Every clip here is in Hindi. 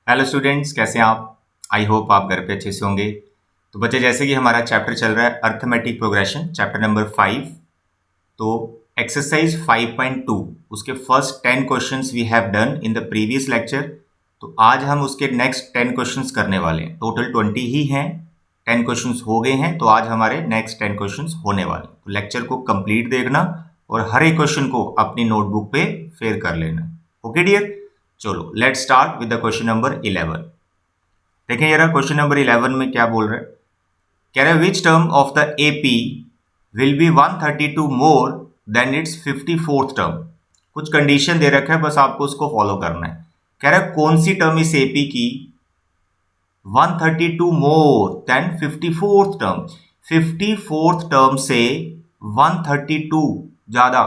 हेलो स्टूडेंट्स, कैसे हैं आप? आई होप आप घर पे अच्छे से होंगे। तो बच्चे, जैसे कि हमारा चैप्टर चल रहा है अर्थमेटिक प्रोग्रेशन, चैप्टर नंबर 5। तो एक्सरसाइज 5.2 उसके first 10 questions we have done in the previous lecture. तो आज हम उसके नेक्स्ट 10 क्वेश्चंस करने वाले हैं। टोटल 20 ही हैं। 10 क्वेश्चंस हो गए हैं, तो आज हमारे नेक्स्ट 10 क्वेश्चंस होने वाले हैं। तो लेक्चर को कंप्लीट देखना और हर एक क्वेश्चन को अपनी नोटबुक पे फेयर कर लेना। ओके डियर, चलो let's start with the question number 11। देखें जरा क्वेश्चन नंबर 11 में क्या बोल रहे हैं। कह रहे हैं which term of the AP will be 132 more than it's 54th term. कुछ कंडीशन दे रखा है, बस आपको उसको फॉलो करना है। कह रहा है कौन सी टर्म इस एपी की 132 more than 54th term. 54th term से 132 ज्यादा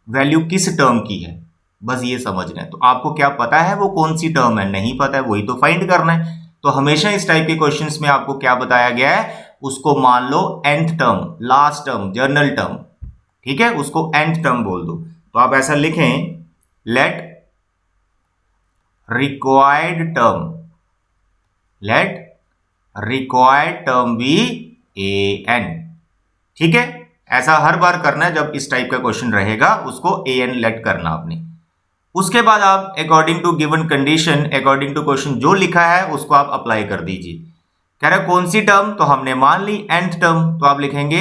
वैल्यू किस टर्म की है, बस ये समझना है। तो आपको क्या पता है वो कौन सी टर्म है? नहीं पता है, वही तो फाइंड करना है। तो हमेशा इस टाइप के क्वेश्चंस में आपको क्या बताया गया है, उसको मान लो nth term, last term, journal term, ठीक है, उसको nth टर्म बोल दो। तो आप ऐसा लिखें, let required term, let required term be an। ठीक है, ऐसा हर बार करना है जब इस टाइप का क्वेश्चन रहेगा, उसको an लेट करना आपने। उसके बाद आप according to given condition, according to question जो लिखा है उसको आप अप्लाई कर दीजिए। कह रहा है कौन सी टर्म, तो हमने मान ली nth टर्म, तो आप लिखेंगे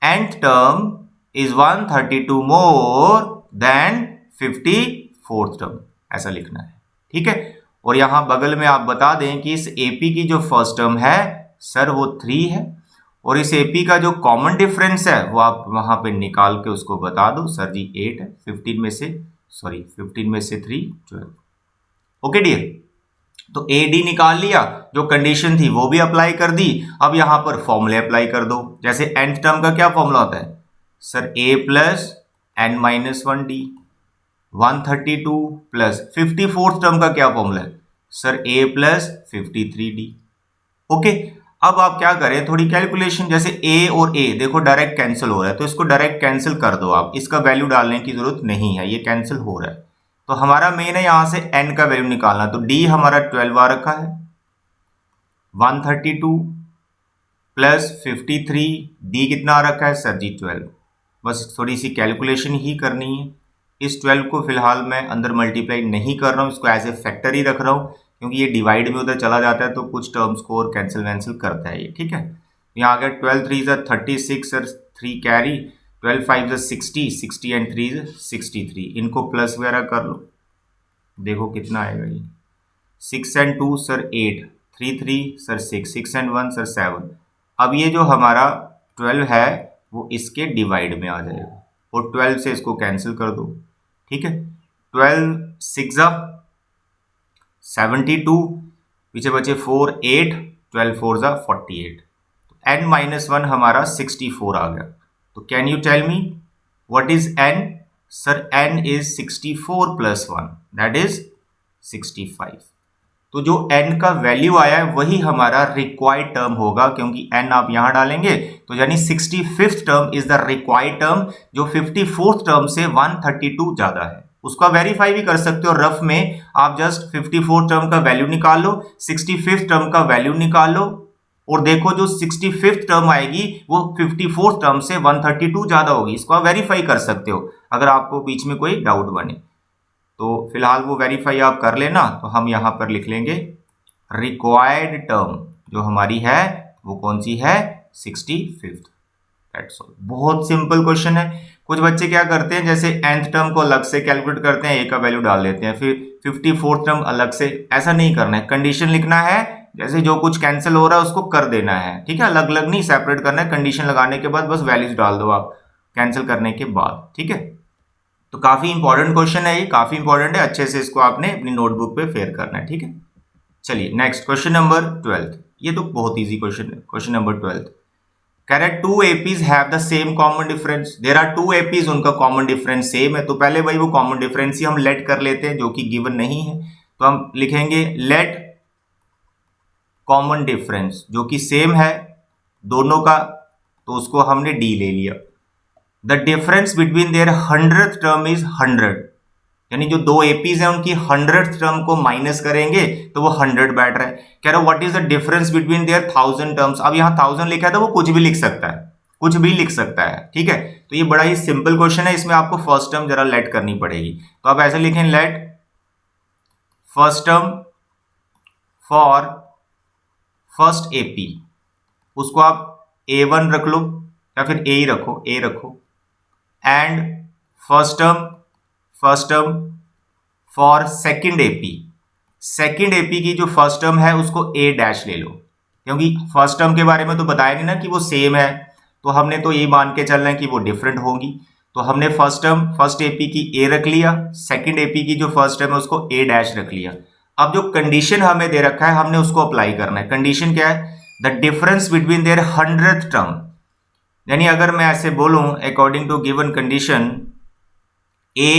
nth term is 132 more than 54th term, ऐसा लिखना है। ठीक है, और यहां बगल में आप बता दें कि इस एपी की जो फर्स्ट टर्म है सर वो 3 है, और इस एपी का जो कॉमन डिफरेंस है वो आप वहां पे निकाल के उसको बता दो, सर जी 8 है, 15 में से 3 12। ओके डियर, तो ए डी निकाल लिया, जो कंडीशन थी वो भी अप्लाई कर दी। अब यहां पर फॉर्मूले अप्लाई कर दो। जैसे nth टर्म का क्या फॉर्मूला होता है sir, a plus N minus 1d। 132 plus 54th term का क्या फॉर्मूला है sir, a plus 53d। Okay, अब आप क्या करें, थोड़ी कैलकुलेशन। जैसे a और a देखो डायरेक्ट कैंसिल हो रहा है, तो इसको डायरेक्ट कैंसिल कर दो आप, इसका वैल्यू डालने की जरूरत नहीं है, ये कैंसिल हो रहा है। तो हमारा मेन है यहां से n का वैल्यू निकालना। तो d हमारा 12 आ रखा है, 132 प्लस 53, d कितना आ रखा है सर जी 12। बस थोड़ी सी कैलकुलेशन ही करनी है। इस 12 को फिलहाल मैं अंदर मल्टीप्लाई नहीं कर रहा हूँ, इसको एज ए फैक्टर ही रख रहा हूँ, क्योंकि ये डिवाइड में उधर चला जाता है तो कुछ टर्म्स को और कैंसिल वैंसिल करता है ये। ठीक है, यहाँ आ गया 12 3 ज़ा 36 सर, 3 कैरी, 12 5 ज़ा 60, 60 एंड 3 ज़ा 63। इनको प्लस वगैरह कर लो, देखो कितना आएगा ये। 6 and 2 sir 8, 3 3 sir 6, 6 and 1 sir 7। अब ये जो हमारा 12 है वो इसके डिवाइड में आ जाएगा, और 12 से इसको कैंसिल कर दो। ठीक है, 12 6 ज़ा 72, पीछे बचे 4 8, 12 4 ज़ा 48। तो n माइनस 1 हमारा 64 आ गया। तो can you tell me what is n? Sir n is 64 plus 1, that is 65। तो जो n का वैल्यू आया है वही हमारा रिक्वायर्ड टर्म होगा, क्योंकि n आप यहां डालेंगे तो यानी 65th term is the required term, जो 54th टर्म से 132 ज्यादा है। उसका वेरीफाई भी कर सकते हो रफ में, आप जस्ट 54th टर्म का वैल्यू निकाल लो, 65th टर्म का वैल्यू निकाल लो, और देखो जो 65th टर्म आएगी वो 54th टर्म से 132 ज्यादा होगी। इसको आप वेरीफाई कर सकते हो अगर आपको बीच में कोई डाउट बने। तो फिलहाल वो वेरीफाई आप कर लेना। तो हम यहां पर लिख लेंगे रिक्वायर्ड टर्म जो हमारी है वो कौन सी है, 65th। दैट्स ऑल, बहुत सिंपल क्वेश्चन है। कुछ बच्चे क्या करते हैं, जैसे nth टर्म को अलग से कैलकुलेट करते हैं, a का वैल्यू डाल देते हैं, फिर 54th टर्म अलग से। ऐसा नहीं करना है, कंडीशन लिखना है, जैसे जो कुछ कैंसिल हो रहा है उसको कर देना है। ठीक है, अलग अलग नहीं, सेपरेट करना है। कंडीशन लगाने के बाद बस वैल्यूज डाल दो आप कैंसिल करने के बाद। ठीक है, तो काफी इंपॉर्टेंट क्वेश्चन है ये, काफी इंपॉर्टेंट है, अच्छे से इसको आपने अपनी नोटबुक पे फेयर करना है। ठीक है, चलिए नेक्स्ट क्वेश्चन नंबर 12। ये तो बहुत इजी क्वेश्चन है। क्वेश्चन नंबर 12, कह रहा है 2 APs have the same common difference. There are 2 APs, उनका कॉमन डिफरेंस सेम है। तो पहले भाई वो कॉमन डिफरेंस ही हम लेट कर लेते हैं, जो कि गिवन नहीं है। तो हम लिखेंगे लेट कॉमन डिफरेंस, जो कि सेम है दोनों का, तो उसको हमने डी ले लिया। The difference between their 100th term is 100। यानी जो दो एपीज हैं उनकी 100th टर्म को माइनस करेंगे तो वो 100 बैठ रहा है। कह रहा है what is the difference between there 1000 terms. अब यहाँ 1000 लिखा है तो वो कुछ भी लिख सकता है, कुछ भी लिख सकता है, ठीक है। तो ये बड़ा ही सिंपल क्वेश्चन है, इसमें आपको फर्स्ट टर्म जरा लेट करनी पड़ेगी। तो आप ऐसे लिखें, late first term for first AP, उसको आप A1 रख लो या फिर A ही रखो, A रखो, and first term for second AP, second AP की जो फर्स्ट टर्म है उसको A डैश ले लो, क्योंकि फर्स्ट टर्म के बारे में तो बताया नहीं ना कि वो सेम है, तो हमने तो ये मान के चलना है कि वो डिफरेंट होगी। तो हमने फर्स्ट एपी की A रख लिया, सेकंड एपी की जो फर्स्ट टर्म है उसको A डैश रख लिया। अब जो कंडीशन हमें दे रखा है हमने उसको अप्लाई करना है। कंडीशन क्या है? The difference between their 100th term, यानी अगर मैं ऐसे बोलूं according to given condition A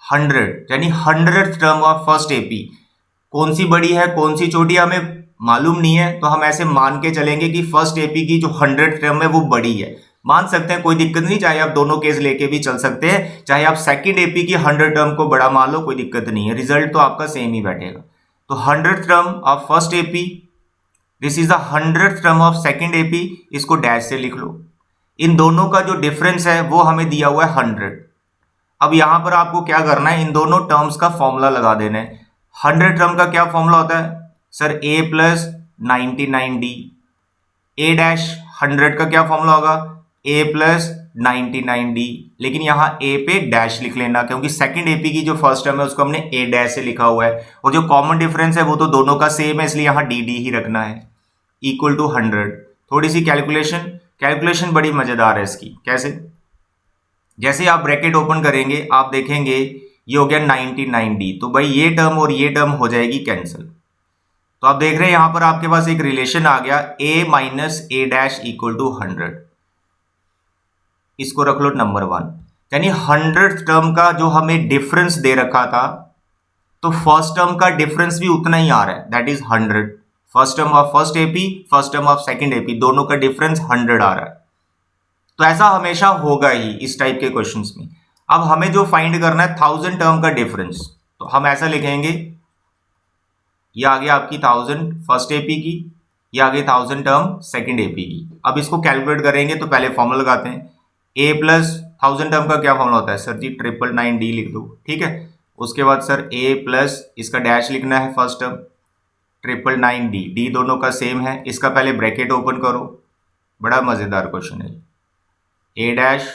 100, यानी 100th term of first AP कौन सी बड़ी है कौन सी छोटी है हमें मालूम नहीं है, तो हम ऐसे मान के चलेंगे कि फर्स्ट एपी की जो 100th टर्म है वो बड़ी है। मान सकते हैं, कोई दिक्कत नहीं, चाहे आप दोनों केस लेके भी चल सकते हैं, चाहे आप सेकंड एपी की 100 टर्म को बड़ा मान लो, कोई दिक्कत नहीं है, रिजल्ट तो आपका सेम ही बैठेगा। तो 100th term of first AP, this is the 100th term of second AP, इसको डैश से लिख लो। इन दोनों का जो डिफरेंस है वो हमें दिया हुआ है 100। अब यहां पर आपको क्या करना है, इन दोनों टर्म्स का फॉर्मूला लगा देना है। 100 टर्म का क्या फॉर्मूला होता है sir? A plus 99D। A dash 100 का क्या फॉर्मूला होगा? A plus 99D। लेकिन यहाँ A पे डैश लिख लेना, क्योंकि सेकंड एपी की जो फर्स्ट टर्म है उसको हमने A डैश से लिखा हुआ है, और जो कॉमन डिफरेंस है वो तो दोनों का सेम है, इसलिए यहाँ DD ही रखना है, इक्वल टू 100। थोड़ी सी कैलकुलेशन बड़ी मजेदार है इसकी। कैसे? जैसे आप ब्रैकेट ओपन करेंगे आप देखेंगे ये हो गया 99D, तो भाई ये टर्म और ये टर्म हो जाएगी कैंसिल। तो आप देख रहे हैं यहां पर आपके पास एक रिलेशन आ गया, A minus A dash equal to 100। इसको रख लो नंबर 1, यानी 100th टर्म का जो हमें डिफरेंस दे रखा था, तो फर्स्ट टर्म का डिफरेंस भी उतना ही आ रहा है, that is 100। First term of first AP, first term of second AP, दोनों का डिफरेंस 100 आ रहा है। तो ऐसा हमेशा होगा ही इस टाइप के क्वेश्चंस में। अब हमें जो फाइंड करना है 1000 टर्म का डिफरेंस, तो हम ऐसा लिखेंगे, ये आ गया आपकी 1000 फर्स्ट एपी की, ये आ गई 1000 टर्म सेकंड एपी की। अब इसको कैलकुलेट करेंगे तो पहले फॉर्मूला लगाते हैं। A प्लस 1000 टर्म का क्या फॉर्मूला होता है सर जी? 999D लिख दो, ठीक है। उसके बाद सर A प्लस इसका डैश लिखना है फर्स्ट टर्म 999D, D दोनों का सेम है, इसका पहले ब्रैकेट ओपन करो। बड़ा मजेदार क्वेश्चन है। A डैश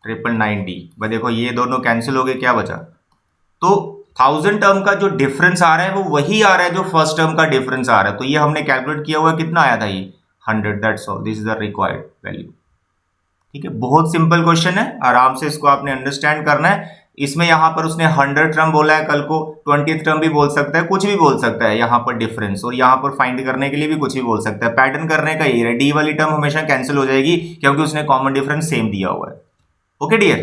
999D, भाई देखो ये दोनों कैंसिल हो गए, क्या बचा? तो 1000 टर्म का जो डिफरेंस आ रहा है वो वही आ रहा है जो फर्स्ट टर्म का डिफरेंस आ रहा है। तो ये हमने कैलकुलेट किया हुआ, कितना आया था ये? 100, that's all, this is the required value. ठीक है, बहुत सिंपल क्वेश्चन है, आराम से इसको आपने अंडरस्टैंड करना है। इसमें यहाँ पर उसने 100 टर्म बोला है, कल को 20th टर्म भी बोल सकता है, कुछ भी बोल सकता है यहाँ पर डिफरेंस, और यहाँ पर फाइंड करने के लिए भी कुछ भी बोल सकता है। पैटर्न करने का ये है, डी वाली टर्म हमेशा कैंसिल हो जाएगी क्योंकि उसने कॉमन डिफरेंस सेम दिया हुआ है। ओके डियर,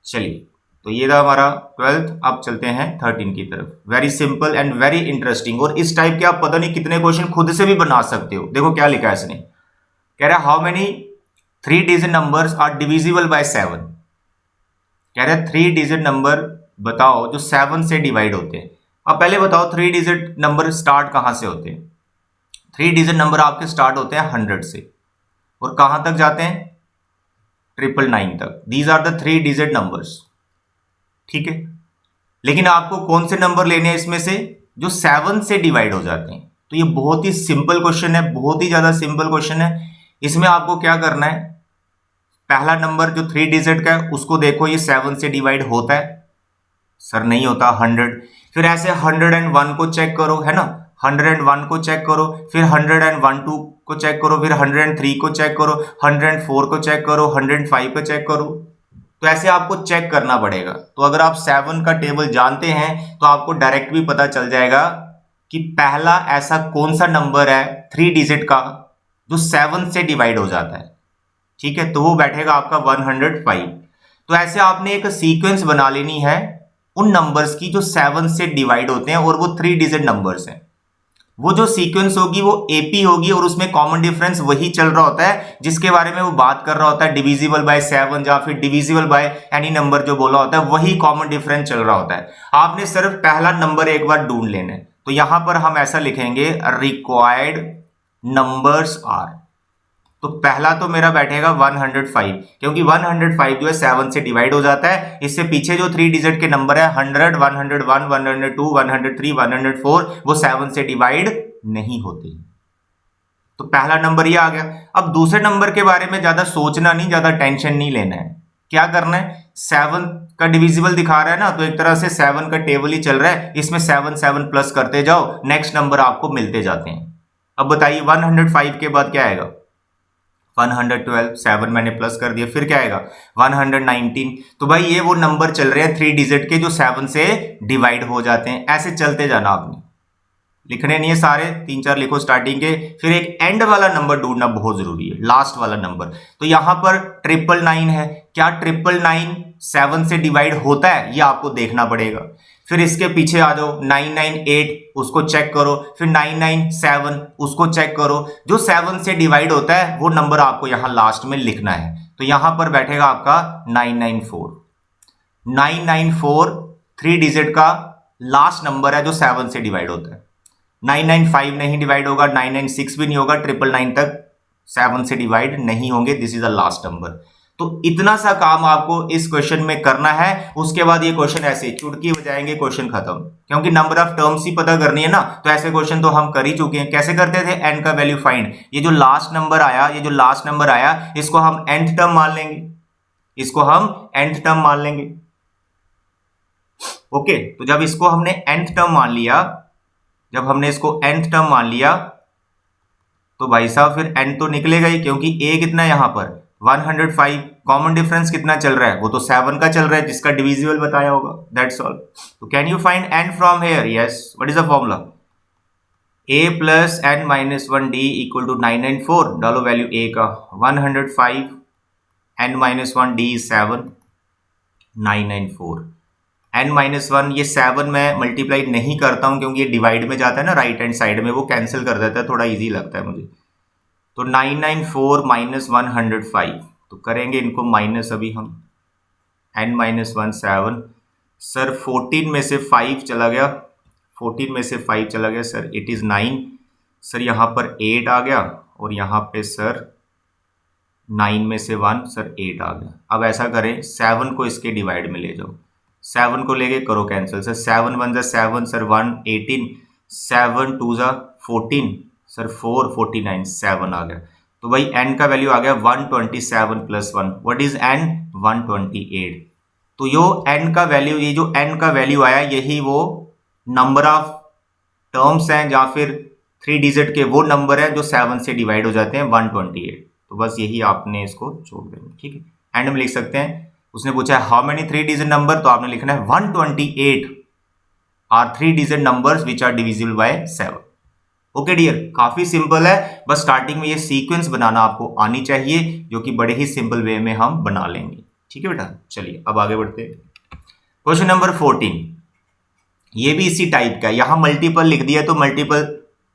चलिए, तो ये था हमारा 12th। अब चलते हैं 13 की तरफ। Very simple and very interesting, और इस टाइप के आप पता नहीं कितने क्वेश्चन खुद से भी बना सकते हो। देखो क्या लिखा है इसने, कह रहा है how many 3 digit numbers are divisible by 7। कह रहा है 3 डिजिट नंबर बताओ जो 7 से डिवाइड होते हैं। अब पहले बताओ 3 डिजिट नंबर स्टार्ट कहां से होते हैं? 3 डिजिट नंबर आपके स्टार्ट होते हैं 100 से, और कहां तक जाते हैं? 999 तक। These are the 3 digit numbers, ठीक है। लेकिन आपको कौन से नंबर लेने हैं इसमें से? जो 7 से डिवाइड हो जाते हैं। तो ये बहुत ही सिंपल क्वेश्चन है, बहुत ही ज्यादा सिंपल क्वेश्चन है। इसमें आपको क्या करना है, पहला नंबर जो 3 डिजिट का है उसको देखो, ये 7 से डिवाइड होता है? सर नहीं होता, 100। फिर ऐसे 101 को चेक करो, है ना, 101 को चेक करो, फिर 112 को चेक करो, फिर 103 को चेक करो, 104 को चेक करो, 105 को चेक करो। तो ऐसे आपको चेक करना पड़ेगा। तो अगर आप 7 का टेबल जानते हैं तो आपको डायरेक्ट भी पता चल जाएगा कि पहला ऐसा कौन सा नंबर है 3 डिजिट का जो 7 से डिवाइड हो जाता है, ठीक है। तो वो बैठेगा आपका 105। तो ऐसे आपने एक सीक्वेंस बना लेनी है उन नंबर्स की जो 7 से डिवाइड होते हैं और वो 3 डिजिट नंबर्स हैं। वो जो सीक्वेंस होगी वो एपी होगी और उसमें कॉमन डिफरेंस वही चल रहा होता है जिसके बारे में वो बात कर रहा होता है, डिविजिबल बाय 7 या फिर डिविजिबल बाय एनी नंबर जो बोला होता है वही कॉमन डिफरेंस चल रहा होता है। आपने सिर्फ पहला नंबर एक बार ढूंढ लेना है। तो यहां पर हम ऐसा लिखेंगे रिक्वायर्ड नंबर्स आर। तो पहला तो मेरा बैठेगा 105 क्योंकि 105 जो है 7 से डिवाइड हो जाता है। इससे पीछे जो 3 डिजिट के नंबर है 100, 101, 102, 103, 104 वो 7 से डिवाइड नहीं होते। तो पहला नंबर ये आ गया। अब दूसरे नंबर के बारे में ज्यादा सोचना नहीं, ज्यादा टेंशन नहीं लेना है। क्या करना है, 7 का डिविजिबल दिखा रहा है ना, तो एक तरह से 7 का टेबल ही चल रहा है, इसमें 7 7 प्लस करते जाओ, नेक्स्ट नंबर आपको मिलते जाते हैं। अब बताइए 105 के बाद क्या आएगा, 112, 7 मैंने प्लस कर दिया, फिर क्या आएगा 119। तो भाई ये वो नंबर चल रहे हैं 3 डिजिट के जो 7 से डिवाइड हो जाते हैं। ऐसे चलते जाना, आपने लिखने नहीं है सारे, 3-4 लिखो स्टार्टिंग के। फिर एक एंड वाला नंबर ढूंढना बहुत जरूरी है, लास्ट वाला नंबर। तो यहां पर 999 है, क्या 999 7 से डिवाइड होता है, ये आपको देखना पड़ेगा। फिर इसके पीछे आ जाओ 998, उसको चेक करो। फिर 997 उसको चेक करो। जो 7 से डिवाइड होता है वो नंबर आपको यहां लास्ट में लिखना है। तो यहां पर बैठेगा आपका 994। 994 3 डिजिट का लास्ट नंबर है जो 7 से डिवाइड होता है। 995 नहीं डिवाइड होगा, 996 भी नहीं होगा, 999 तक 7 से डिवाइड नहीं होंगे। This is the last number. तो इतना सा काम आपको इस क्वेश्चन में करना है। उसके बाद ये क्वेश्चन ऐसे चुटकी बजाएंगे, क्वेश्चन खत्म। क्योंकि नंबर ऑफ टर्म्स ही पता करनी है ना, तो ऐसे क्वेश्चन तो हम कर ही चुके हैं। कैसे करते थे, एन का वैल्यू फाइंड। ये जो लास्ट नंबर आया, इसको हम nth टर्म मान लेंगे, इसको हम nth टर्म मान लेंगे। ओके, तो जब इसको हमने nth टर्म मान लिया, जब हमने इसको nth टर्म मान लिया, तो भाई साहब फिर n तो निकलेगा ही, क्योंकि a कितना है यहां पर 105। कॉमन डिफरेंस कितना चल रहा है, वो तो 7 का चल रहा है, जिसका डिविजिबल बताया होगा। That's all. तो can you find n from here? Yes. What is the formula? a plus n minus 1 d equal to 994। डालो वैल्यू a का 105, n minus 1 d 7, 994। n minus 1 ये 7 मैं मल्टीप्लाई नहीं करता हूं क्योंकि ये डिवाइड में जाता है ना राइट हैंड साइड में, वो कैंसिल कर देता है, थोड़ा इजी लगता है मुझे। तो 994 माइनस 105, तो करेंगे इनको माइनस अभी हम। n माइनस 1 7, सर 14 में से 5 चला गया, 14 में से 5 चला गया सर, इट इज़ 9। सर यहाँ पर 8 आ गया, और यहाँ पे सर 9 में से 1 सर 8 आ गया। अब ऐसा करें 7 को इसके डिवाइड में ले जाओ, 7 को लेके करो कैंसिल। सर 7 1 जा 7 सर 1 18, 7 2 जा 14 सर 4 49, 7 आ गया। तो भाई n का वैल्यू आ गया 127 प्लस 1। What is n? 128। तो यो n का वैल्यू, ये जो n का वैल्यू आया यही वो नंबर ऑफ टर्म्स हैं या फिर 3 डिजिट के वो नंबर हैं जो 7 से डिवाइड हो जाते हैं, 128। तो बस यही आपने इसको छोड़ देना, ठीक है। एंड में लिख सकते हैं, उसने पूछा है हाउ मेनी 3 डिजिट नंबर, तो आपने लिखना है 128 are 3 digit numbers which are divisible by 7। Okay dear, काफी सिंपल है, बस स्टार्टिंग में ये सीक्वेंस बनाना आपको आनी चाहिए, जो कि बड़े ही सिंपल वे में हम बना लेंगे। ठीक है बेटा, चलिए अब आगे बढ़ते हैं। क्वेश्चन नंबर 14, ये भी इसी टाइप का है। यहां मल्टीपल लिख दिया, तो मल्टीपल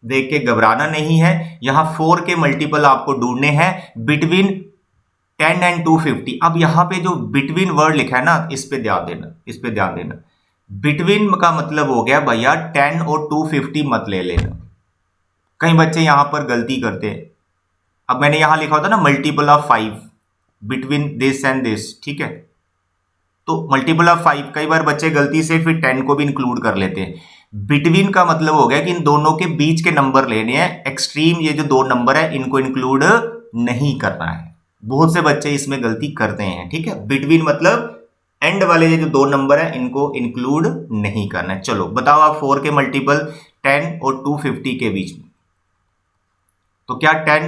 देख के घबराना नहीं है। यहां 4 के मल्टीपल आपको ढूंढने हैं बिटवीन 10 एंड 250। अब यहां पे जो बिटवीन वर्ड लिखा है ना, इस पे ध्यान देना, इस पे ध्यान देना। बिटवीन का मतलब हो गया भैया 10 और 250 मत ले लेना। कई बच्चे यहां पर गलती करते हैं। अब मैंने यहां लिखा होता ना multiple of 5 between this and this, ठीक है। तो मल्टीपल ऑफ 5, कई बार बच्चे गलती से फिर 10 को भी इंक्लूड कर लेते हैं। बिटवीन का मतलब हो गया कि इन दोनों के बीच के नंबर लेने हैं। एक्सट्रीम ये जो 2 नंबर है इनको इंक्लूड नहीं करना है। बहुत से बच्चे इसमें गलती करते हैं, ठीक है। बिटवीन मतलब एंड वाले ये जो 2 नंबर है इनको इंक्लूड नहीं करना है। चलो बताओ आप 4 के मल्टीपल 10 और 250 के बीच में, तो क्या 10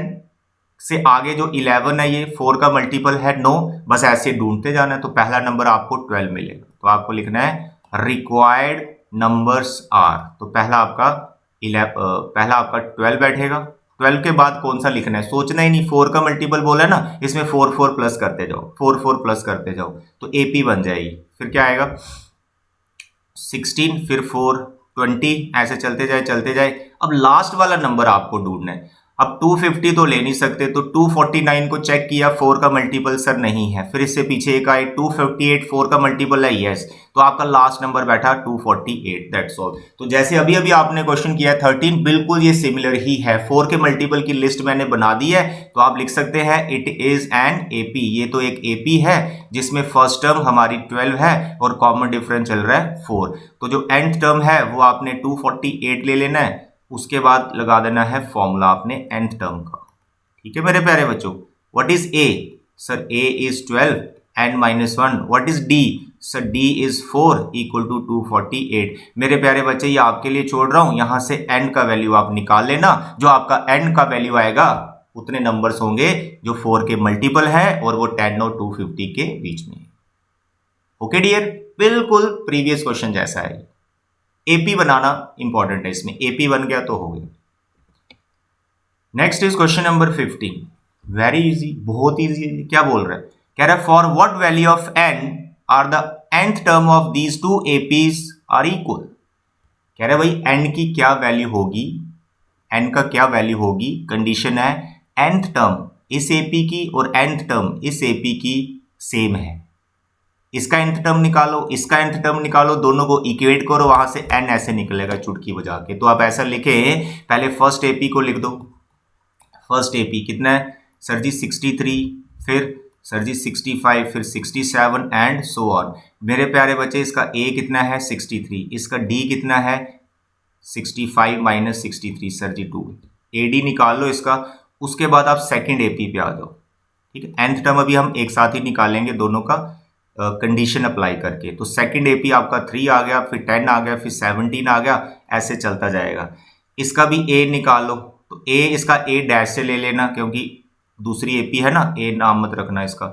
से आगे जो 11 है ये 4 का मल्टीपल है? नो। बस ऐसे ढूंढते जाना है। तो पहला नंबर आपको 12 मिलेगा, तो आपको लिखना है रिक्वायर्ड नंबर्स आर। तो पहला आपका 12 बैठेगा। 12 के बाद कौन सा लिखना है, सोचना ही नहीं। 4 का मल्टीपल बोला है ना, इसमें 4 4 प्लस करते जाओ, 4 4 प्लस करते जाओ, तो एपी बन जाएगी। फिर क्या आएगा 16, फिर 4 20, ऐसे चलते जाए। अब लास्ट वाला नंबर आपको ढूंढना है। अब 250 तो ले नहीं सकते, तो 249 को चेक किया, 4 का मल्टीपल सर नहीं है, फिर इससे पीछे एक आए 258, 4 का मल्टीपल है, यस, तो आपका लास्ट नंबर बैठा 248, दैट्स ऑल। तो जैसे अभी अभी आपने क्वेश्चन किया 13, बिल्कुल ये सिमिलर ही है। 4 के मल्टीपल की लिस्ट मैंने बना दी है, तो आप लिख सकते हैं इट इज एन एपी। ये तो एक एपी है जिसमें फर्स्ट टर्म हमारी 12 है और कॉमन डिफरेंस चल रहा है 4। तो जो एंड टर्म है वो आपने 248 ले लेना है, उसके बाद लगा देना है फॉर्मूला आपने nth टर्म का। ठीक है मेरे प्यारे बच्चों। What is a? Sir a is 12 n minus 1। What is d? Sir d is 4 equal to 248। मेरे प्यारे बच्चे ये आपके लिए छोड़ रहा हूं, यहां से n का वैल्यू आप निकाल लेना। जो आपका n का वैल्यू आएगा उतने नंबर्स होंगे जो 4 के मल्टीपल है और वो 10 और 250 के बीच में। ओके डियर, बिल्कुल प्रीवियस क्वेश्चन जैसा है। एपी बनाना इंपॉर्टेंट है, इसमें एपी बन गया तो हो गया। Next is question number 15। Very easy, बहुत इजी है। क्या बोल रहा है? कह रहा है for what value of n are the nth term of these two APs are equal. कह रहा है भाई n की क्या वैल्यू होगी, n का क्या वैल्यू होगी। कंडीशन है nth टर्म इस एपी की और nth टर्म इस एपी की सेम है। इसका nth टर्म निकालो, इसका nth टर्म निकालो, दोनों को इक्वेट करो, वहां से n ऐसे निकलेगा चुटकी बजा के। तो आप ऐसा लिखे, पहले फर्स्ट एपी को लिख दो। फर्स्ट एपी कितना है सर जी? 63, फिर सर जी 65, फिर 67 एंड सो ऑन। मेरे प्यारे बच्चे इसका a कितना है? 63। इसका d कितना है? 65 माइनस 63 सर जी 2। AD निकाल लो इसका। उसके बाद आप सेकेंड एपी पे आ जाओ। ठीक है, nth टर्म अभी हम एक साथ ही निकालेंगे दोनों का कंडीशन अप्लाई करके। तो सेकंड एपी आपका 3 आ गया, फिर 10 आ गया, फिर 17 आ गया, ऐसे चलता जाएगा। इसका भी ए निकाल लो, तो ए इसका ए डैश से ले लेना क्योंकि दूसरी एपी है ना, ए नाम मत रखना इसका।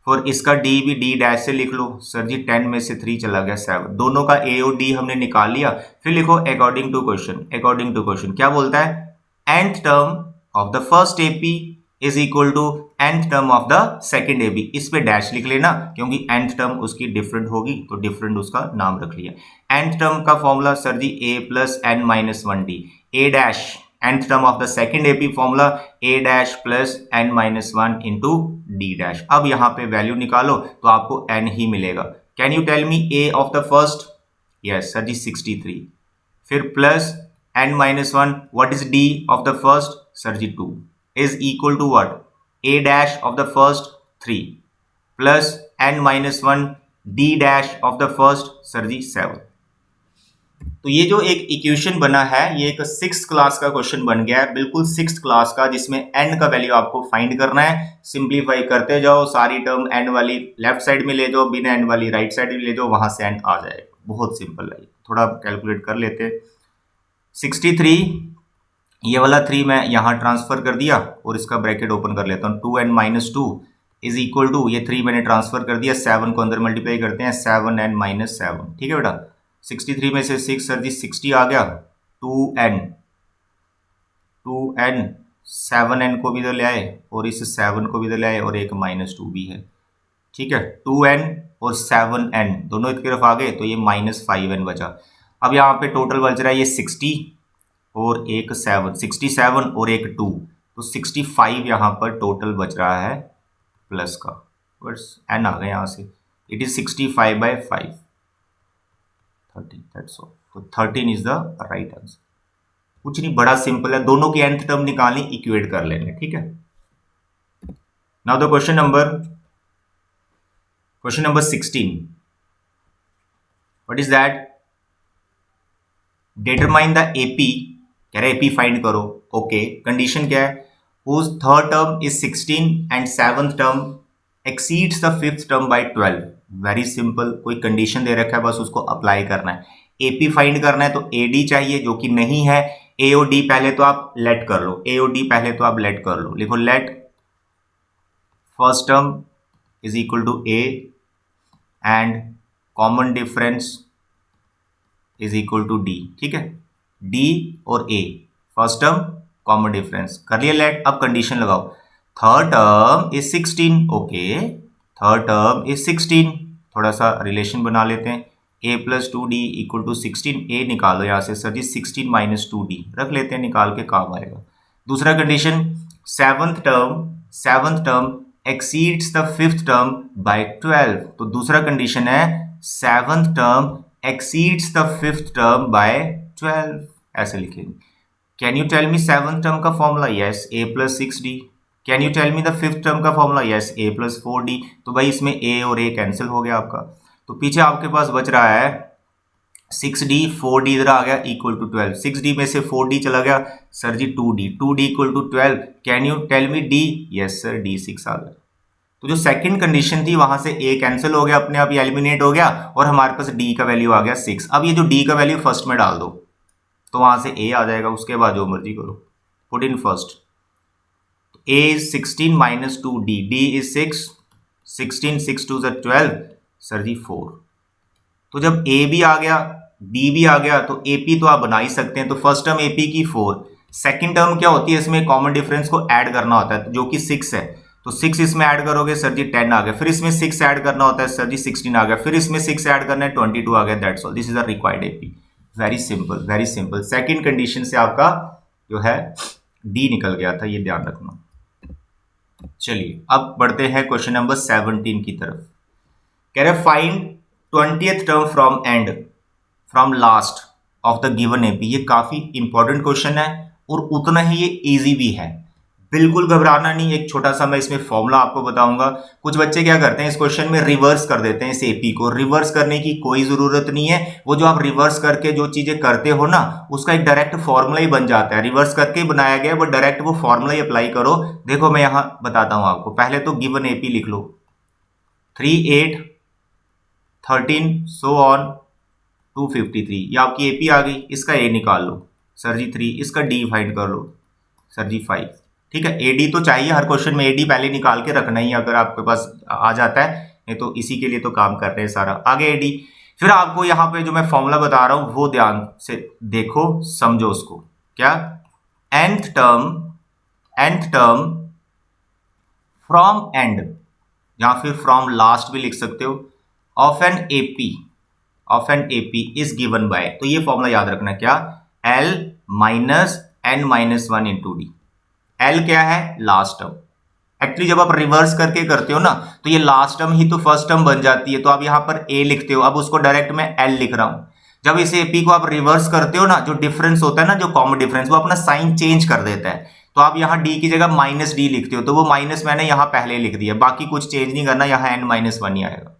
फिर इसका डी भी डी डैश से लिख लो। सर जी 10 में से 3 चला गया 7, दोनों का ए और डी हमने निकाल लिया। फिर लिखो according to question. According to question क्या बोलता है? nth term of the first AP is equal to nth term of the second AP. इस पे डैश लिख लेना क्योंकि nth टर्म उसकी डिफरेंट होगी, तो डिफरेंट उसका नाम रख लिया। nth टर्म का formula sir ji a plus n minus 1d। a dash nth term of the second AP formula a dash plus n minus 1 into d dash. अब यहाँ पे वैल्यू निकालो तो आपको n ही मिलेगा। Can you tell me a of the first? Yes sir ji 63। फिर plus n minus 1, what is d of the first? Sir ji 2 is equal to what? A dash of the first 3 plus n minus 1 d dash of the first sir ji 7। तो ये जो एक इक्वेशन बना है ये एक 6th क्लास का क्वेश्चन बन गया है, बिल्कुल 6th क्लास का, जिसमें n का वैल्यू आपको फाइंड करना है। सिंप्लीफाई करते जाओ, सारी टर्म n वाली लेफ्ट साइड में ले जाओ, बिना n वाली राइट साइड में ले जाओ, वहां से n आ जाएगा। बहुत सिंपल है, थोड़ा कैलकुलेट कर लेते। 63, ये वाला 3 मैं यहाँ ट्रांसफर कर दिया और इसका ब्रैकेट ओपन कर लेता हूँ। 2n minus 2 is equal to, ये 3 मैंने ट्रांसफर कर दिया, 7 को अंदर मल्टीप्लाई करते हैं, 7n माइनस 7। ठीक है बेटा, 63 में से 6 सर जी 60 आ गया। 2n 7n को भी इधर ले आए और इस 7 को भी इधर ले आए और एक माइनस 2 भी है। ठीक है, 2n और 7n दोनों एक तरफ आ गए तो ये माइनस 5n बचा। अब यहाँ पे टोटल बच रहा है ये 60 और एक 7, 67 और एक 2, तो 65 यहाँ पर टोटल बच रहा है प्लस का, बस n आ गया यहाँ से। It is 65 by 5, 13, that's all. तो 13 इज द राइट आंसर। कुछ नहीं, बड़ा सिंपल है, दोनों की nth टर्म निकालनी, इक्वेट कर लेंगे। ठीक है, now the question number 16। What is that? Determine the AP. कह रहे एपी फाइंड करो। ओके, कंडीशन क्या है? whose third term is 16 and seventh term exceeds the fifth term by 12। Very simple, कोई कंडीशन दे रखा है, बस उसको अप्लाई करना है। एपी फाइंड करना है तो एडी चाहिए, जो कि नहीं है। ए और डी पहले तो आप लेट कर लो, ए और डी पहले तो आप लेट कर लो। लिखो let first term is equal to A and common difference is equal to D. ठीक है, डी और A, first term common difference कर लिया लेट। अब कंडीशन लगाओ, third term is 16। Okay, third term is 16, थोड़ा सा रिलेशन बना लेते हैं। a प्लस 2d इक्वल टू 16, a निकालो यहाँ से। सर जी 16 माइनस 2d रख लेते हैं, निकाल के काम आएगा। दूसरा condition, seventh term exceeds the fifth term by 12। तो दूसरा कंडीशन है seventh term exceeds the fifth term by 12, ऐसे लिखेंगे। Can you tell me seventh term का formula? Yes, a plus 6d। Can you tell me the fifth term का formula? Yes, a plus 4d। तो भाई इसमें a और a कैंसिल हो गया आपका, तो पीछे आपके पास बच रहा है 6d, 4d इधर आ गया इक्वल टू 12। 6d में से 4d चला गया, sir ji 2d equal to 12। Can you tell me d? Yes sir, d 6 आ गया। तो जो सेकंड कंडीशन थी वहां से a कैंसिल हो गया, अपने आप एलिमिनेट हो गया, और हमारे पास d का वैल्यू आ गया 6। अब ये जो d का वैल्यू फर्स्ट में डाल दो तो वहां से a आ जाएगा, उसके बाद जो मर्जी करो, put in first. a is 16 minus 2d, d is 6, 16, 6 2 is 12, sir जी 4। तो जब a भी आ गया b भी आ गया तो ap तो आप बना ही सकते हैं। तो फर्स्ट टर्म ap की 4, सेकंड टर्म क्या होती है, इसमें कॉमन डिफरेंस को ऐड करना होता है जो कि 6 है, तो 6 इसमें ऐड करोगे सर जी 10 आ गया, फिर इसमें 6 ऐड करना होता है सर जी 16 आ गया, फिर इसमें 6 ऐड करना है 22 आ गया। That's all, this is a required ap। Very simple, very simple. Second condition से आपका जो है डी निकल गया था, ये ध्यान रखना। चलिए अब बढ़ते हैं क्वेश्चन नंबर 17 की तरफ। कह रहे find 20th term from last of the given AP. ये काफी इंपॉर्टेंट क्वेश्चन है और उतना ही ये इजी भी है, बिल्कुल घबराना नहीं। एक छोटा सा मैं इसमें फॉर्मूला आपको बताऊंगा। कुछ बच्चे क्या करते हैं इस क्वेश्चन में, रिवर्स कर देते हैं इस एपी को। रिवर्स करने की कोई जरूरत नहीं है, वो जो आप रिवर्स करके जो चीजें करते हो ना, उसका एक डायरेक्ट फॉर्मूला ही बन जाता है। रिवर्स करके ही बनाया गया, वो डायरेक्ट वो फॉर्मूला ही अप्लाई करो। देखो मैं यहां बताता हूं आपको, पहले तो गिवन एपी लिख लो, 3 8 13 सो ऑन 253, ये आपकी एपी आ गई। इसका ए निकाल लो सर जी 3, इसका डी फाइंड कर लो सर जी 5। ठीक है, एडी तो चाहिए हर क्वेश्चन में, एडी पहले निकाल के रखना ही अगर आपके पास आ जाता है, नहीं तो इसी के लिए तो काम कर रहे हैं सारा। आगे एडी, फिर आपको यहाँ पे जो मैं फॉर्मूला बता रहा हूं वो ध्यान से देखो, समझो उसको। क्या? nth टर्म फ्रॉम एंड या फिर फ्रॉम लास्ट भी लिख सकते हो, of an AP is given by. तो ये फॉर्मूला याद रखना, क्या? l minus n minus 1 into D. L क्या है? Last term. एक्चुअली जब आप रिवर्स करके करते हो ना, तो ये लास्ट टर्म ही तो फर्स्ट टर्म बन जाती है, तो आप यहां पर a लिखते हो, अब उसको डायरेक्ट मैं L लिख रहा हूं। जब इस AP को आप रिवर्स करते हो ना, जो डिफरेंस होता है ना, जो कॉमन डिफरेंस, वो अपना साइन चेंज कर देता है। तो आप यहाँ d की जगह माइनस डी लिखते हो, तो वो माइनस मैंने यहाँ पहले लिख दिया, बाकी कुछ चेंज नहीं करना, यहाँ n माइनस 1 ही आएगा।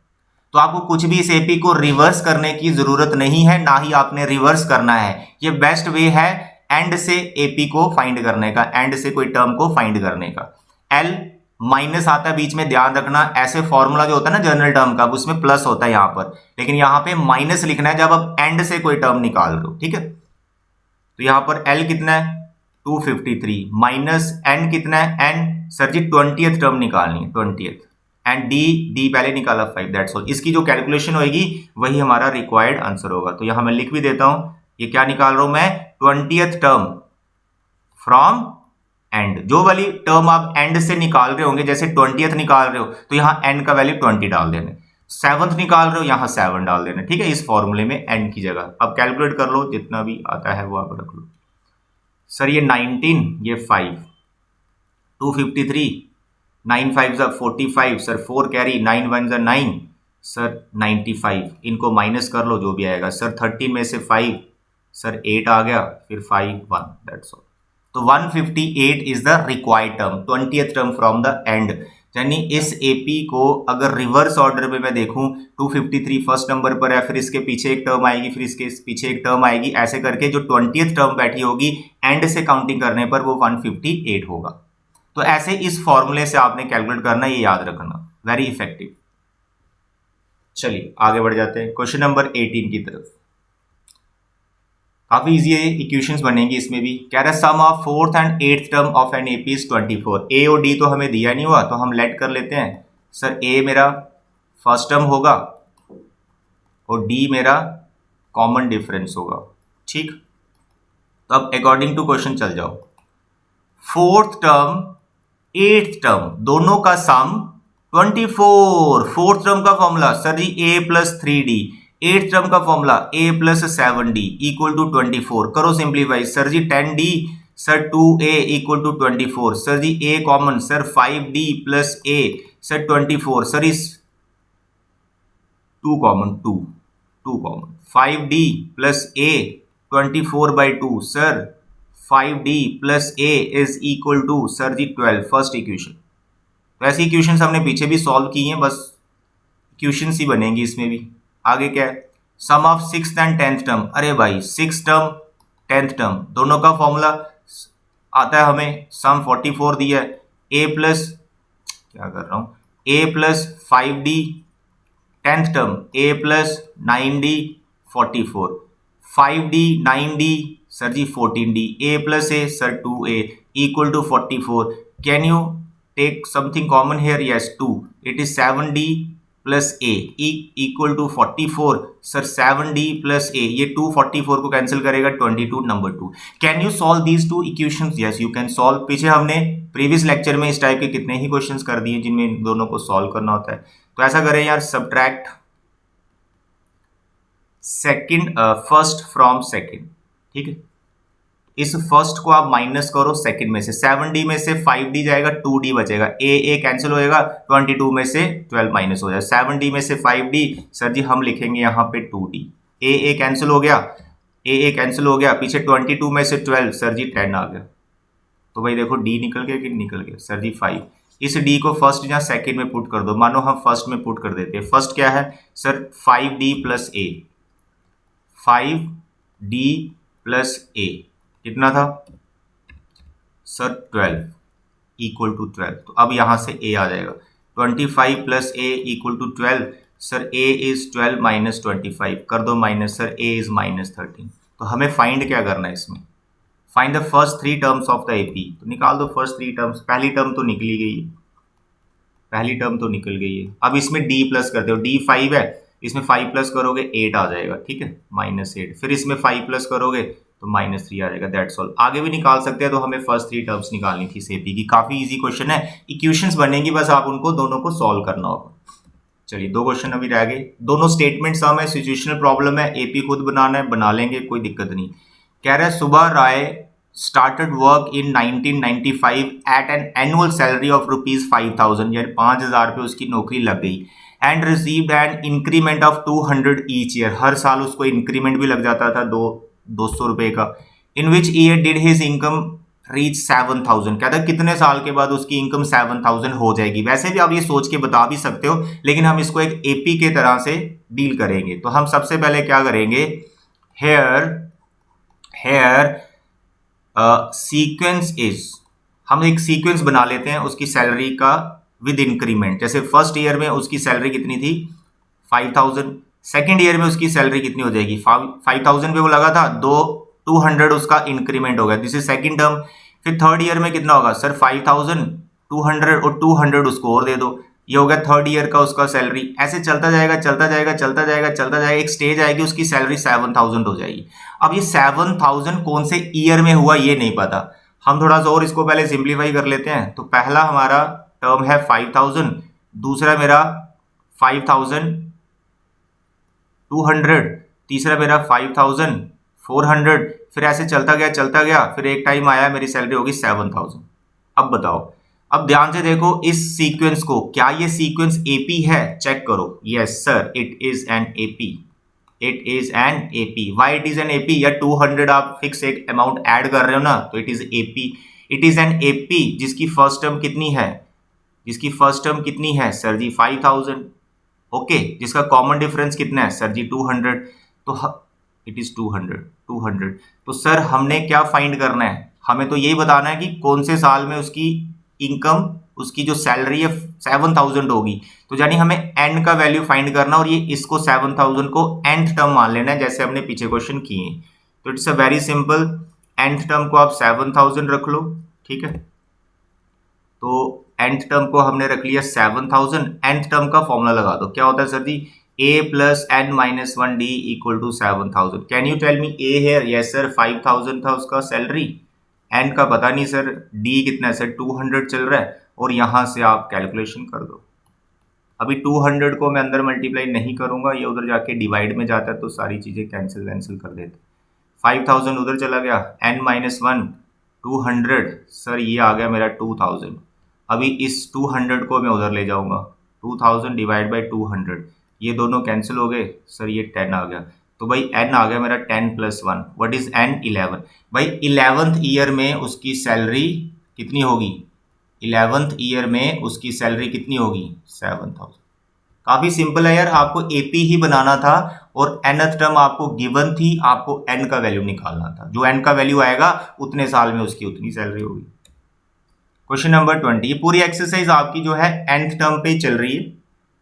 तो आपको कुछ भी इस एपी को रिवर्स करने की जरूरत नहीं है, ना ही आपने रिवर्स करना है। ये बेस्ट वे है एंड से एपी को फाइंड करने का, एंड से कोई टर्म को फाइंड करने का। एल माइनस आता है बीच में, ध्यान रखना। ऐसे फॉर्मूला जो होता है ना जनरल टर्म का, उसमें प्लस होता है यहाँ पर, लेकिन यहाँ पे माइनस लिखना है जब आप एंड से कोई टर्म निकाल रहे हो। ठीक है, तो यहाँ पर एल कितना है? 253 माइनस एन कितना है? एन सर जी 20th टर्म निकालनी है, 20th, एंड डी पहले निकाला 5। That's all. इसकी जो कैलकुलेशन होगी वही हमारा रिक्वायर्ड आंसर होगा। तो यहां मैं लिख भी देता हूं, ये क्या निकाल रहा हूं मैं? 20th term from and. जो वाली टर्म आप एंड से निकाल रहे होंगे, जैसे 20th निकाल रहे हो तो यहां एन का वैल्यू 20 डाल देना, 7th निकाल रहे हो यहां 7 डाल देना। ठीक है, इस फॉर्मूले में एन की जगह अब कैलकुलेट कर लो, जितना भी आता है वो आप रख लो। सर ये 19, ये 5, 253, 9 5 45, सर 4 कैरी, 9 1 9, सर 95, इनको माइनस कर लो जो भी आएगा। सर 13 में से 5, सर 8 आ गया, फिर 5 1, दैट्स ऑल। तो 158 is the required term, 20th term from the end. यानी इस एपी को अगर रिवर्स ऑर्डर में मैं देखूं, 253 फर्स्ट नंबर पर है, फिर इसके पीछे एक टर्म आएगी, फिर इसके पीछे एक टर्म आएगी, ऐसे करके जो 20th टर्म बैठी होगी एंड से काउंटिंग करने पर वो 158 होगा। तो ऐसे इस फॉर्मूले से आपने कैलकुलेट करना, ये याद रखना, वेरी इफेक्टिव। चलिए आगे बढ़ जाते हैं क्वेश्चन नंबर 18 की तरफ। काफी इजी है, इक्वेशंस बनेंगी इसमें भी। कह रहा है sum of 4th and 8th term of an AP is 24। A और डी तो हमें दिया नहीं हुआ, तो हम लेट कर लेते हैं। सर ए मेरा फर्स्ट टर्म होगा और डी मेरा कॉमन डिफरेंस होगा। ठीक, तो अब अकॉर्डिंग टू क्वेश्चन चल जाओ। 4th टर्म 8th टर्म दोनों का सम 24। 4th टर्म का formula sir ji a plus 3d, 8th term का formula a plus 7d equal to 24, करो simplify. Sir ji 10d, sir 2a equal to 24, sir ji a common, sir 5d plus a, sir 24, sir इस 2 common, 2 common, 5d plus a 24/2, sir 5d plus a is equal to sir ji 12, first equation. तो ऐसी इक्वेशंस हमने पीछे भी सॉल्व की हैं, बस इक्वेशंस ही बनेंगी इसमें भी। आगे क्या है, sum of 6th and 10th term. अरे भाई 6th टर्म 10th टर्म दोनों का फॉर्मूला आता है हमें, सम 44 दिया है, a प्लस, क्या कर रहा हूँ, a plus 5d 10th term a plus 9d 44, 5d 9d sir ji 14d, a plus a sir 2a equal to 44। Can you take something common here? Yes 2, it is 7d plus a equal to 44, sir 7d plus a, ये 2 44 को कैंसिल करेगा 22 number 2। Can you solve these two equations? Yes you can solve. पीछे हमने प्रीवियस लेक्चर में इस टाइप के कितने ही क्वेश्चंस कर दिए जिनमें इन दोनों को सॉल्व करना होता है। तो ऐसा करें यार, subtract second first from second, ठीक है। इस फर्स्ट को आप माइनस करो सेकंड में से, 7d में से 5d जाएगा, 2d बचेगा, a कैंसिल होएगा, 22 में से 12 माइनस हो जाएगा, 7d में से 5d, सर जी हम लिखेंगे यहाँ पे 2d, a कैंसिल हो गया, a कैंसिल हो गया, पीछे 22 में से 12, सर जी 10 आ गया। तो भाई देखो d निकल गया कि निकल गया, सर जी 5। इस d को फर्स्ट या सेकंड में पुट कर दो, मानो हम फर्स्ट में पुट कर देते हैं। फर्स्ट क्या है sir, 5d plus a, 5d plus a कितना था सर 12 इक्वल टू 12। तो अब यहां से a आ जाएगा, 25 plus a equal to 12, sir a is 12 minus 25, कर दो minus, sir a is minus 13। तो हमें फाइंड क्या करना है इसमें, find the first 3 terms of the AP। तो निकाल दो फर्स्ट 3 टर्म्स, पहली टर्म तो निकली गई है, पहली टर्म तो निकल गई है। अब इसमें d प्लस करते हो, d 5 है, इसमें 5 प्लस करोगे 8 आ जाएगा, ठीक है, माइनस 8, फिर इसमें 5 प्लस करोगे तो माइनस 3 आ जाएगा, दैट्स ऑल। आगे भी निकाल सकते हैं, तो हमें फर्स्ट 3 टर्म्स निकालनी थी AP की। काफी इजी क्वेश्चन है, इक्वेशंस बनेंगी, बस आप उनको दोनों को सॉल्व करना होगा। चलिए 2 क्वेश्चन अभी रह गए, दोनों स्टेटमेंट सम है, सिचुएशनल प्रॉब्लम है, AP खुद बनाना है, बना लेंगे, कोई दिक्कत नहीं। कह रहा है सुबह राय started work in 1995 at an annual salary of rupees 5,000, यानी 5,000 रुपये उसकी नौकरी लग गई, and received an increment of 200 each year, हर साल उसको इंक्रीमेंट भी लग जाता था 200 रुपये का। in which year did his income reach 7,000, कहता है कितने साल के बाद उसकी इनकम 7,000 हो जाएगी। वैसे भी आप ये सोच के बता भी सकते हो, लेकिन हम इसको एक AP के तरह से डील करेंगे। तो हम सबसे पहले क्या करेंगे, हेयर सीक्वेंस इज, हम एक सीक्वेंस बना लेते हैं उसकी सैलरी का विद इंक्रीमेंट। जैसे फर्स्ट ईयर में उसकी सैलरी कितनी थी 5,000, सेकेंड ईयर में उसकी सैलरी कितनी हो जाएगी 5,000 पे वो लगा था, 200 उसका इंक्रीमेंट हो गया, दिस इज सेकेंड टर्म। फिर थर्ड ईयर में कितना होगा सर 5,000, 200 और 200 उसको और दे दो, ये हो गया थर्ड ईयर का उसका सैलरी। ऐसे चलता जाएगा चलता जाएगा चलता जाएगा चलता जाएगा, एक स्टेज आएगी उसकी सैलरी 7,000 हो जाएगी। अब ये 7,000 कौन से ईयर में हुआ ये नहीं पता, हम थोड़ा सा और इसको पहले सिंप्लीफाई कर लेते हैं। तो पहला हमारा टर्म है 5,000, दूसरा मेरा 5,200, तीसरा मेरा 5,400, फिर ऐसे चलता गया, फिर एक टाइम आया मेरी सैलरी होगी 7,000। अब बताओ, अब ध्यान से देखो इस सीक्वेंस को, क्या ये सीक्वेंस AP है, चेक करो। Yes sir it is an AP, it is an AP। Why it is an AP, या 200 आप फिक्स एक अमाउंट ऐड कर रहे हो ना, तो it is AP, it is an AP जिसकी फर्स्ट टर्म कितनी है, जिसकी फर्स्ट टर्म कितनी है सर जी 5,000, ओके, जिसका कॉमन डिफरेंस कितना है सर जी 200, तो इट इज 200। तो सर हमने क्या फाइंड करना है, हमें तो यही बताना है कि कौन से साल में उसकी इनकम, उसकी जो सैलरी है 7,000 होगी। तो यानी हमें एंड का वैल्यू फाइंड करना, और ये इसको 7,000 को nth टर्म मान लेना है, जैसे हमने पीछे क्वेश्चन किए। तो it's a very simple, nth term को आप 7,000 रख लो, ठीक है। तो nth टर्म को हमने रख लिया 7,000, nth टर्म का फॉर्मूला लगा दो, क्या होता है sir ji a plus n-1d equal to 7,000। Can you tell me a here? Yes sir 5,000 था उसका सैलरी, एंड का पता नहीं सर, डी कितना है सर 200 चल रहा है, और यहां से आप कैलकुलेशन कर दो। अभी 200 को मैं अंदर मल्टीप्लाई नहीं करूंगा, ये उधर जाके डिवाइड में जाता है तो सारी चीजें कैंसिल कर देते। 5000 उधर चला गया, n-1 200, सर ये आ गया मेरा 2000। अभी इस 200 को मैं उधर ले जाऊंगा, 2000 डिवाइड बाई 200, ये दोनों कैंसिल हो गए, सर ये 10 आ गया। तो भाई n आ गया मेरा 10 + 1, व्हाट इज n? 11। भाई 11th ईयर में उसकी सैलरी कितनी होगी? 11th ईयर में उसकी सैलरी कितनी होगी? 7000। काफी सिंपल है यार, आपको एपी ही बनाना था और nth टर्म आपको गिवन थी, आपको n का वैल्यू निकालना था। जो n का वैल्यू आएगा उतने साल में उसकी उतनी सैलरी होगी। क्वेश्चन नंबर 20, ये पूरी एक्सरसाइज आपकी जो है nth टर्म पे चल रही है।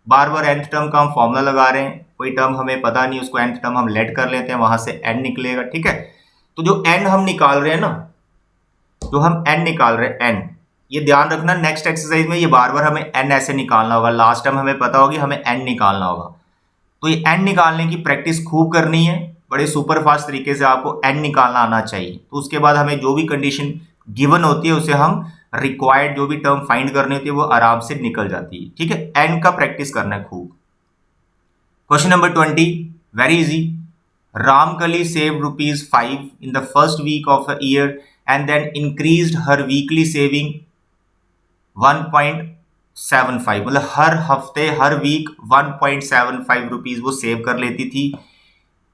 बार बार nth टर्म का हम फॉर्मूला लगा रहे हैं, कोई टर्म हमें पता नहीं, उसको nth टर्म हम लेट कर लेते हैं, वहां से n निकलेगा, ठीक है। तो जो n हम निकाल रहे हैं ना, जो हम n निकाल रहे हैं n, ये ध्यान रखना नेक्स्ट एक्सरसाइज में ये बार बार हमें n ऐसे निकालना होगा। लास्ट टाइम हमें पता होगी हमें n निकालना होगा, तो ये n निकालने की प्रैक्टिस खूब करनी है। बड़े सुपर फास्ट तरीके से आपको n निकालना आना चाहिए। तो उसके बाद हमें जो भी कंडीशन गिवन होती है उसे हम रिक्वायर्ड जो भी टर्म फाइंड करनी होती है वो आराम से निकल जाती है, ठीक है। n का प्रैक्टिस करना है खूब। Question number 20, very easy. Ramkali save ₹5 in the first week of a year and then increased her weekly saving 1.75, मतलब हर हफ्ते हर वीक 1.75 रुपीज वो सेव कर लेती थी।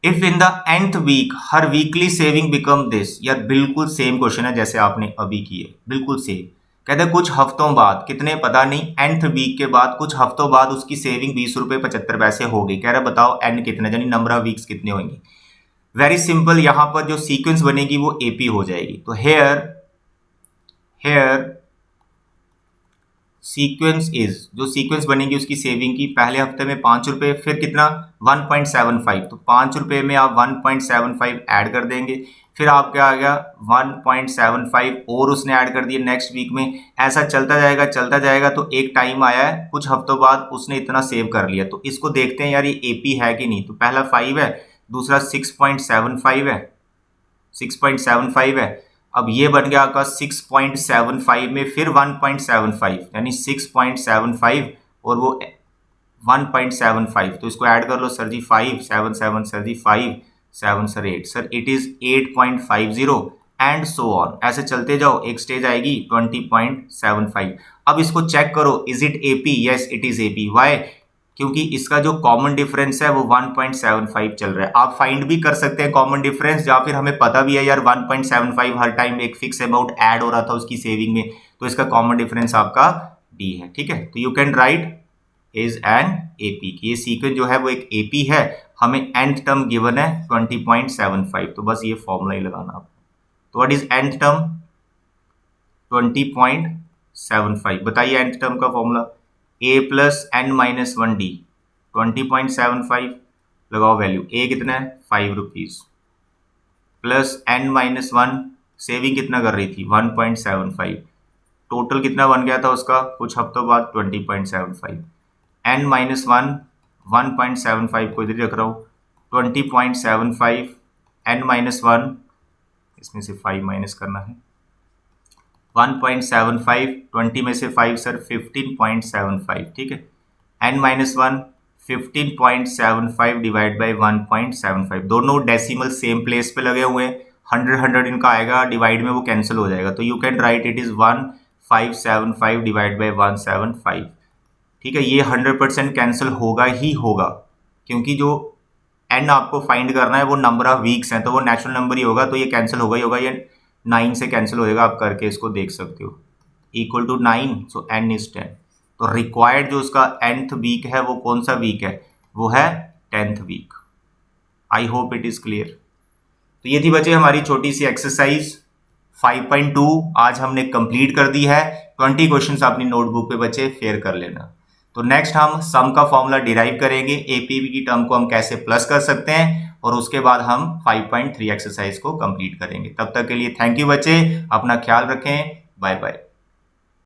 If in the nth week हर वीकली सेविंग बिकम दिस, यार बिल्कुल सेम क्वेश्चन है जैसे आपने अभी किए, बिल्कुल सेम। कहते हैं कुछ हफ्तों बाद, कितने पता नहीं, nth वीक के बाद कुछ हफ्तों बाद उसकी सेविंग 20 रुपये 75 पैसे हो गई। कह रहा बताओ n कितने, यानी नंबर ऑफ वीक्स कितने होंगे। वेरी सिंपल, यहां पर जो सीक्वेंस बनेगी वो एपी हो जाएगी। तो हेयर सीक्वेंस इज, जो सीक्वेंस बनेगी उसकी सेविंग की, पहले हफ्ते में 5 रुपए, फिर कितना 1.75, तो 5 रुपए में आप 1.75 ऐड कर देंगे, फिर आपका आ गया 1.75 और उसने ऐड कर दिए नेक्स्ट वीक में। ऐसा चलता जाएगा। तो एक टाइम आया है कुछ हफ्तों बाद उसने इतना सेव कर लिया। तो इसको देखते हैं यार ये एपी है कि नहीं। तो पहला 5 है, दूसरा 6.75 है, 6.75 है। अब ये बन गया आपका 6.75 में फिर 1.75, यानी 6.75 और वो 1.75, तो इसको ऐड कर लो sir ji. 5 7 7 sir ji 5 7 sir 8, sir it is 8.50 and so on. ऐसे चलते जाओ, एक स्टेज आएगी 20.75। अब इसको चेक करो, is it AP? Yes it is AP. Why? क्योंकि इसका जो कॉमन डिफरेंस है वो 1.75 चल रहा है। आप फाइंड भी कर सकते हैं कॉमन डिफरेंस, या फिर हमें पता भी है यार 1.75 हर टाइम एक फिक्स अमाउंट ऐड हो रहा था उसकी सेविंग में, तो इसका कॉमन डिफरेंस आपका डी है, ठीक है। तो you can write is an AP, कि ये सीक्वेंस जो है वो एक एपी है। हमें nth टर्म गिवन है 20.75, तो बस ये फॉर्मूला ही लगाना आपको। तो व्हाट इज nth टर्म? 20.75। बताइए nth टर्म का फॉर्मूला, a + n-1d, 20.75 लगाओ वैल्यू, a कितना है 5 रुपीज, प्लस n-1 सेविंग कितना कर रही थी 1.75, टोटल कितना बन गया था उसका कुछ हफ्तों बाद 20.75, n-1 1.75 को इधर रख रहा हूँ, 20.75 n-1, इसमें से 5 माइनस करना है, 1.75, 20 में से 5 सर 15.75, ठीक है। n-1 15.75 डिवाइड बाई 1.75, दोनों डेसिमल सेम प्लेस पे लगे हुए हैं। 100 इनका आएगा, डिवाइड में वो कैंसिल हो जाएगा, तो you can write it is 1575 divide by 175, ठीक है। ये 100% कैंसिल होगा ही होगा, क्योंकि जो n आपको फाइंड करना है वो नंबर ऑफ वीक्स हैं, तो वो नेचुरल नंबर ही होगा, तो ये कैंसिल होगा ही होगा। ये 9 से कैंसिल हो जाएगा, आप करके इसको देख सकते हो, equal to 9, so n is 10। तो रिक्वायर्ड जो उसका nth वीक है वो कौन सा वीक है, वो है 10th week. I hope it is clear. तो ये थी बच्चे हमारी छोटी सी एक्सरसाइज 5.2, आज हमने कंप्लीट कर दी है। 20 क्वेश्चंस अपनी नोटबुक पे बच्चे फेयर कर लेना। तो नेक्स्ट हम सम का फॉर्मूला डिराइव करेंगे, एपीवी की टर्म को हम कैसे प्लस कर सकते हैं, और उसके बाद हम 5.3 एक्सरसाइज को कंप्लीट करेंगे। तब तक के लिए थैंक यू बच्चे, अपना ख्याल रखें, बाय बाय।